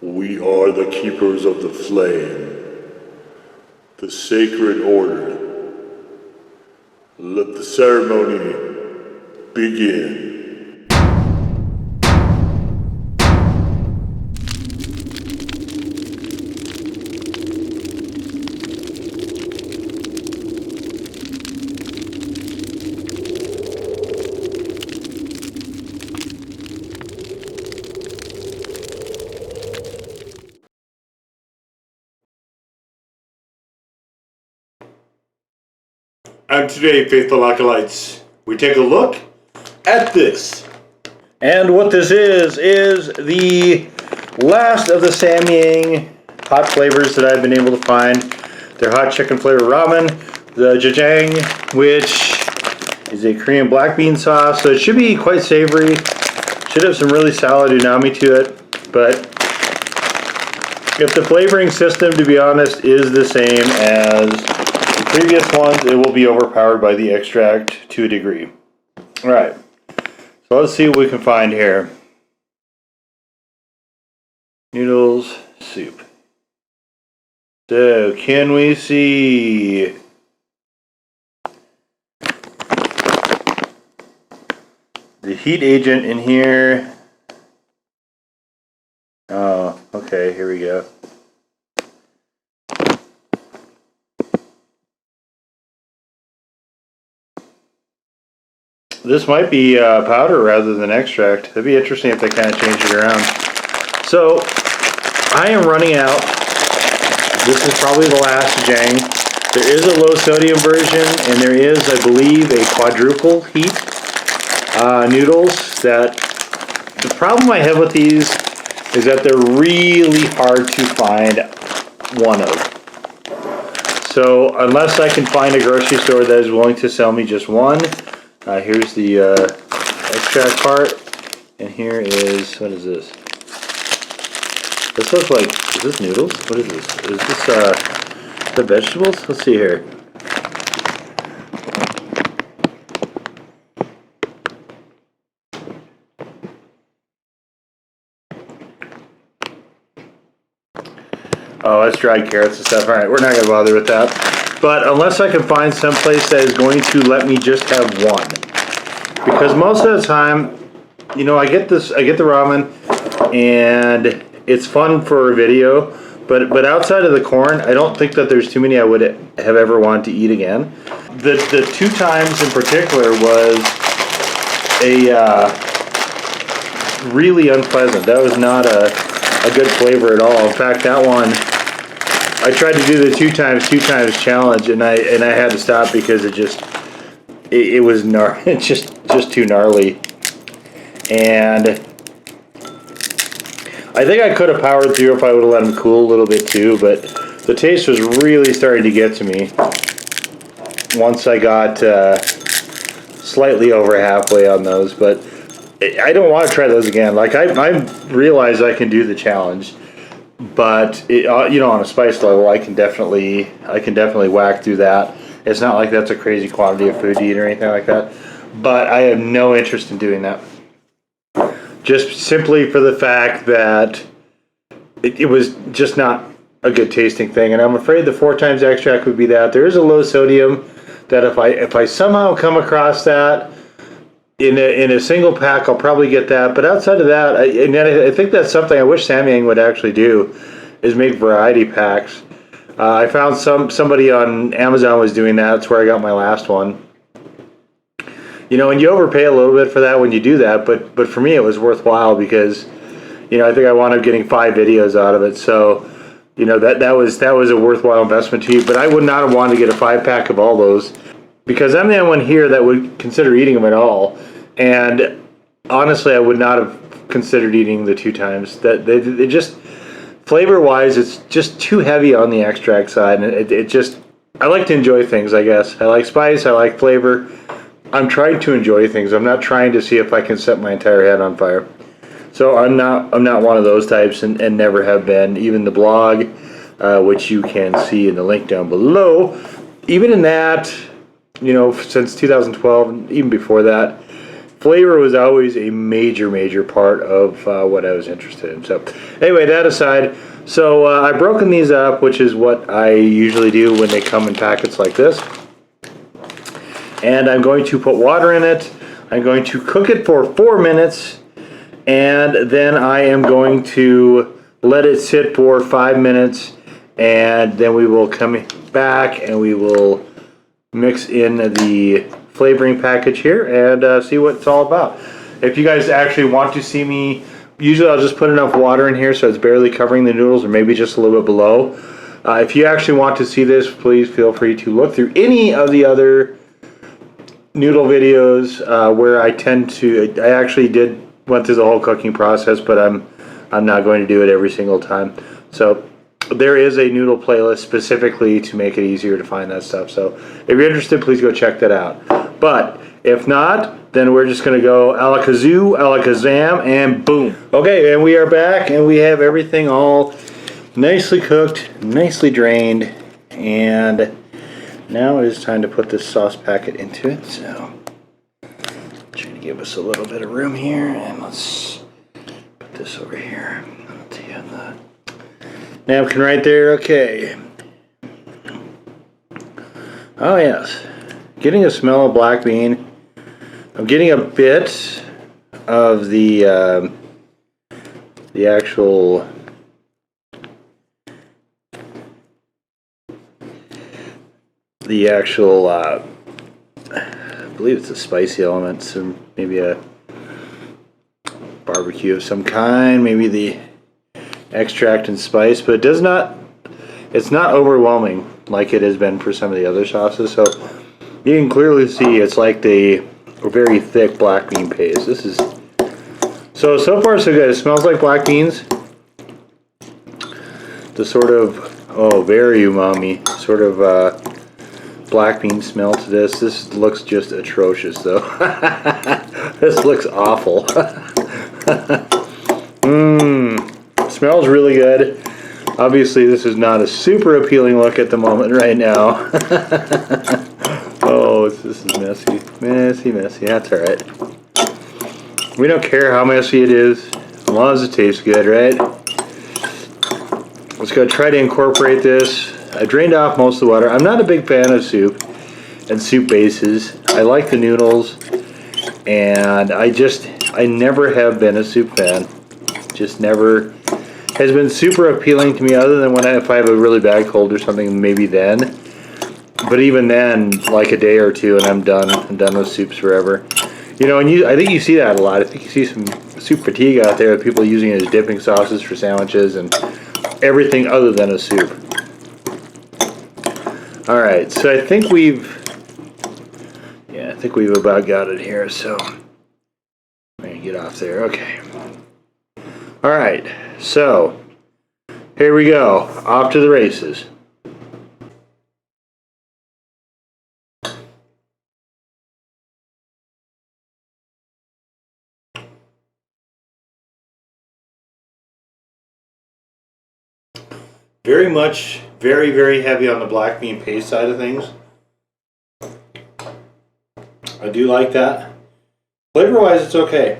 We are the keepers of the flame, the sacred order. Let the ceremony begin. And today, faithful acolytes, we take a look at this. And what this is the last of the Samyang hot flavors that I've been able to find. They're hot chicken flavor ramen, the Jjajang, which is a Korean black bean sauce, so it should be quite savory. Should have some really solid umami to it, but if the flavoring system, to be honest, is the same as the previous ones, it will be overpowered by the extract to a degree. Alright, so let's see what we can find here. Noodles, soup. So, can we see the heat agent in here? Oh, okay, here we go. This might be powder rather than extract. That'd be interesting if they kind of changed it around. So, I am running out. This is probably the last Jjajang. There is a low sodium version, and there is, I believe, a quadruple heat noodles. That the problem I have with these is that they're really hard to find one of. So, unless I can find a grocery store that is willing to sell me just one. Here's the extract part, and here is, what is this? This looks like, is this noodles? What is this? Is this the vegetables? Let's see here. Oh, that's dried carrots and stuff. Alright, we're not going to bother with that. But unless I can find some place that is going to let me just have one. Because most of the time, you know, I get the ramen and it's fun for a video, but outside of the corn, I don't think that there's too many I would have ever wanted to eat again. The two times in particular was a really unpleasant. That was not a good flavor at all. In fact, that one, I tried to do the two times challenge, and I had to stop because it was just too gnarly. And I think I could have powered through if I would have let them cool a little bit too, but the taste was really starting to get to me once I got slightly over halfway on those. But I don't want to try those again. Like I realize I can do the challenge. But you know, on a spice level, I can definitely whack through that. It's not like that's a crazy quantity of food to eat or anything like that. But I have no interest in doing that. Just simply for the fact that it was just not a good tasting thing, and I'm afraid the 4 times extract would be that. There is a low sodium that if I somehow come across that in a single pack, I'll probably get that. But outside of that, I think that's something I wish Samyang would actually do, is make variety packs. I found somebody on Amazon was doing that. That's where I got my last one. You know, and you overpay a little bit for that when you do that, but for me it was worthwhile because, you know, I think I wound up getting 5 videos out of it. So, you know, that was a worthwhile investment to you. But I would not have wanted to get a 5-pack of all those, because I'm the only one here that would consider eating them at all. And honestly, I would not have considered eating the 2 times. That they just, flavor-wise, it's just too heavy on the extract side. And it just, I like to enjoy things, I guess. I like spice, I like flavor. I'm trying to enjoy things. I'm not trying to see if I can set my entire head on fire. So I'm not one of those types, and never have been. Even the blog, which you can see in the link down below, even in that, you know, since 2012, even before that, flavor was always a major part of what I was interested in. So anyway, that aside, so I've broken these up, which is what I usually do when they come in packets like this. And I'm going to put water in it. I'm going to cook it for 4 minutes, and then I am going to let it sit for 5 minutes, and then we will come back and we will mix in the flavoring package here and see what it's all about. If you guys actually want to see me, usually I'll just put enough water in here so it's barely covering the noodles, or maybe just a little bit below. If you actually want to see this, please feel free to look through any of the other noodle videos where I actually went through the whole cooking process, but I'm not going to do it every single time. So there is a noodle playlist specifically to make it easier to find that stuff. So if you're interested, please go check that out. But if not, then we're just going to go alakazoo, alakazam, and boom. Okay, and we are back, and we have everything all nicely cooked, nicely drained, and now it is time to put this sauce packet into it. So try to give us a little bit of room here, and let's put this over here. I'll tell you the napkin right there. Okay. Oh yes, getting a smell of black bean. I'm getting a bit of the actual I believe it's a spicy element, so maybe a barbecue of some kind, maybe the extract and spice, but it's not overwhelming like it has been for some of the other sauces. So you can clearly see it's like a very thick black bean paste. This is so far so good. It smells like black beans. The sort of very umami sort of black bean smell to this. This looks just atrocious though. This looks awful. Smells really good. Obviously this is not a super appealing look at the moment right now. Oh, this is messy. Messy. That's alright. We don't care how messy it is, as long as it tastes good, right? Let's go try to incorporate this. I drained off most of the water. I'm not a big fan of soup and soup bases. I like the noodles, and I never have been a soup fan. Just never has been super appealing to me, other than if I have a really bad cold or something, maybe then. But even then, like a day or two, and I'm done. I'm done with soups forever. You know, and I think you see that a lot. I think you see some soup fatigue out there, with people using it as dipping sauces for sandwiches and everything other than a soup. All right, so I think we've about got it here. So I'm gonna get off there. Okay. All right, so here we go. Off to the races. Very much, very heavy on the black bean paste side of things. I do like that. Flavor-wise, it's okay.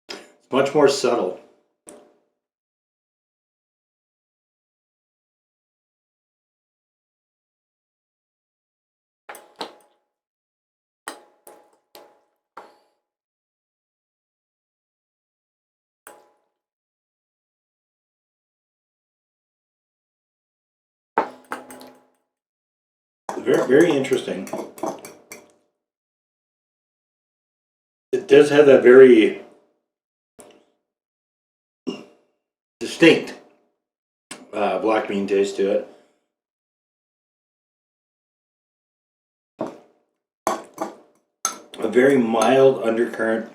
It's much more subtle. Very interesting. It does have that very distinct black bean taste to it. A very mild undercurrent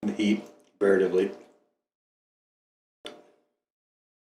of heat, comparatively.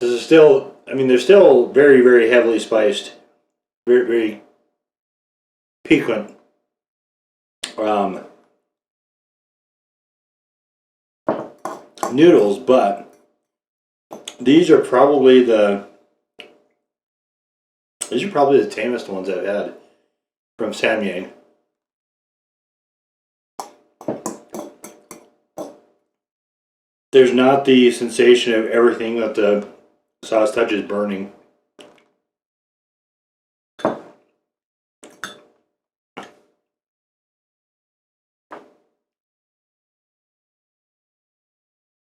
This is still, they're still very heavily spiced. Very piquant. Noodles, but These are probably the tamest ones I've had from Samyang. There's not the sensation of everything that the sauce touches burning.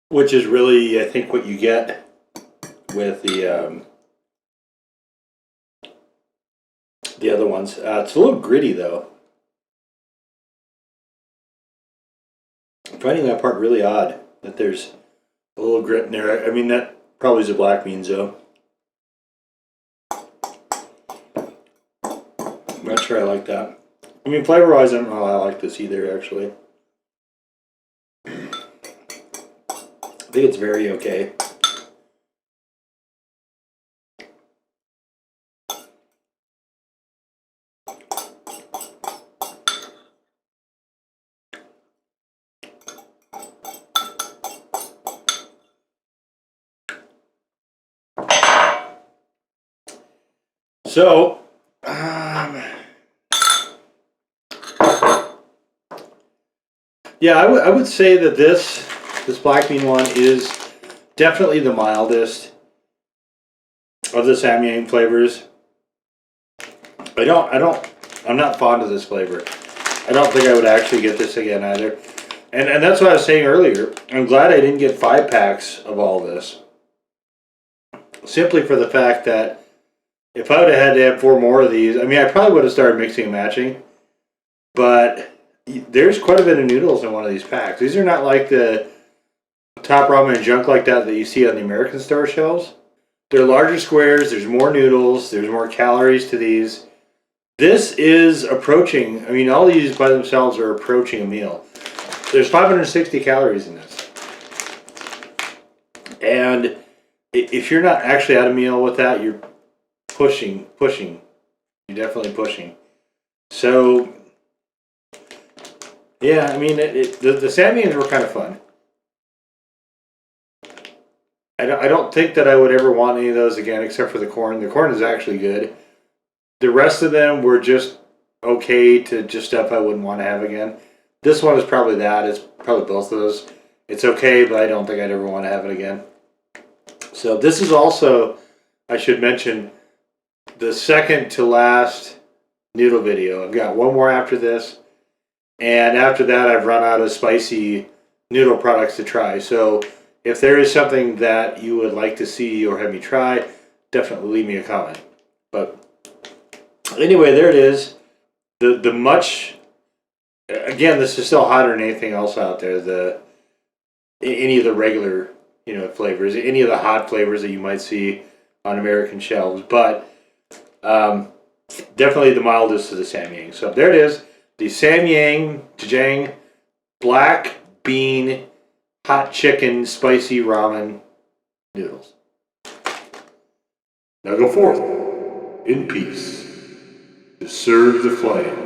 Which is really, I think, what you get with the other ones. It's a little gritty, though. I'm finding that part really odd, that there's a little grit in there. I mean, that probably is a black beans, though. I'm not sure I like that. I mean, flavor-wise, I don't know how I like this either, actually. I think it's very okay. So, yeah, I would say that this black bean one is definitely the mildest of the Samyang flavors. I'm not fond of this flavor. I don't think I would actually get this again either. And that's what I was saying earlier. I'm glad I didn't get 5 packs of all this. Simply for the fact that if I would have had to have 4 more of these, I mean, I probably would have started mixing and matching. But there's quite a bit of noodles in one of these packs. These are not like the top ramen and junk like that you see on the American store shelves. They're larger squares, there's more noodles, there's more calories to these. This is approaching, I mean, all these by themselves are approaching a meal. There's 560 calories in this. And if you're not actually at a meal with that, you're pushing. You're definitely pushing. So, yeah, I mean, the Samyangs were kind of fun. I don't think that I would ever want any of those again, except for the corn. The corn is actually good. The rest of them were just okay to just stuff I wouldn't want to have again. This one is probably that. It's probably both of those. It's okay, but I don't think I'd ever want to have it again. So this is also, I should mention, the second to last noodle video. I've got one more after this. And after that, I've run out of spicy noodle products to try. So if there is something that you would like to see or have me try, definitely leave me a comment. But anyway, there it is. The much, again, this is still hotter than anything else out there. Any of the regular, flavors, any of the hot flavors that you might see on American shelves. But definitely the mildest of the Samyang. So there it is. The Samyang Jjajang black bean hot chicken spicy ramen noodles. Now go forth in peace to serve the flame.